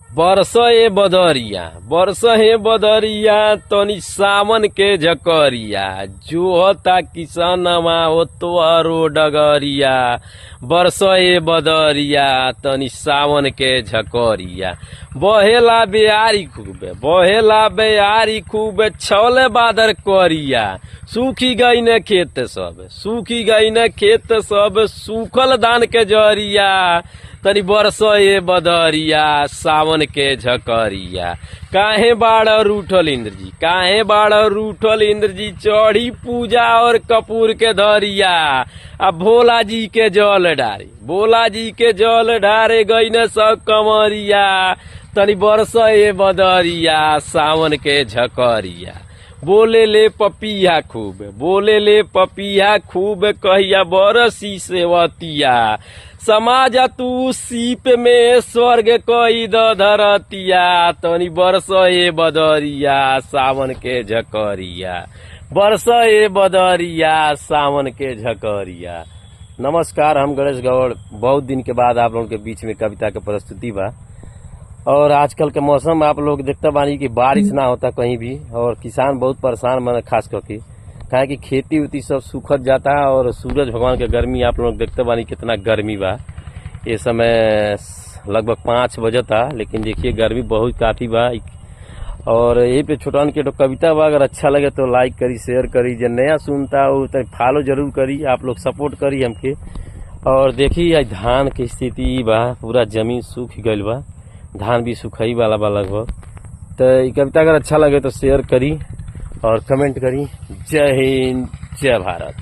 बरस ए बदरिया बरस हे बदरिया तनी सावन के झकरिया जो होता किसनमा हो तोरो डगरिया। बरस ए बदरिया तनी सावन के झकरिया बहेला बेयारी खूबे छवले बादर करिया। सूखी गई न खेत सब सूखल धान के जरिया। तनी बरस ए बदरिया सावन के झकरिया। काहे बाड़ रूठल इंद्र जी चढ़ी पूजा और कपूर के धरिया। अब भोला जी के जल ढारे गई न सब कमरिया। तनी बरस ए बदरिया सावन के झकरिया। बोले ले पपिया खूब कहिया बरसी सेवतिया। समाज तू सीप में स्वर्ग कई धरतिया। तनी बरस ए बदरिया सावन के झकरिया। बरस ए बदरिया सावन के झकरिया। नमस्कार, हम गणेश गौड़। बहुत दिन के बाद आप लोगों के बीच में कविता के प्रस्तुति बा। और आजकल के मौसम आप लोग देखते बानी कि बारिश ना होता कहीं भी, और किसान बहुत परेशान बने, खास करके काहे कि खेती उती सब सूखत जाता है। और सूरज भगवान के गर्मी आप लोग देखते बानी कितना गर्मी बा। ये समय लगभग 5 बजता, लेकिन देखिए गर्मी बहुत काफी बा। और यही पे छोटन के तो कविता बा, अगर अच्छा लगे तो लाइक करी, शेयर करी। जो नया सुनता हो तो फॉलो जरूर करी, आप लोग सपोर्ट करी हमके। और देखिए धान की स्थिति बा, पूरा जमीन सूख गईल बा, धान भी सुखाई वाला बा लगभग। तो ये कविता अगर अच्छा लगे तो शेयर करी और कमेंट करी। जय हिंद, जय भारत।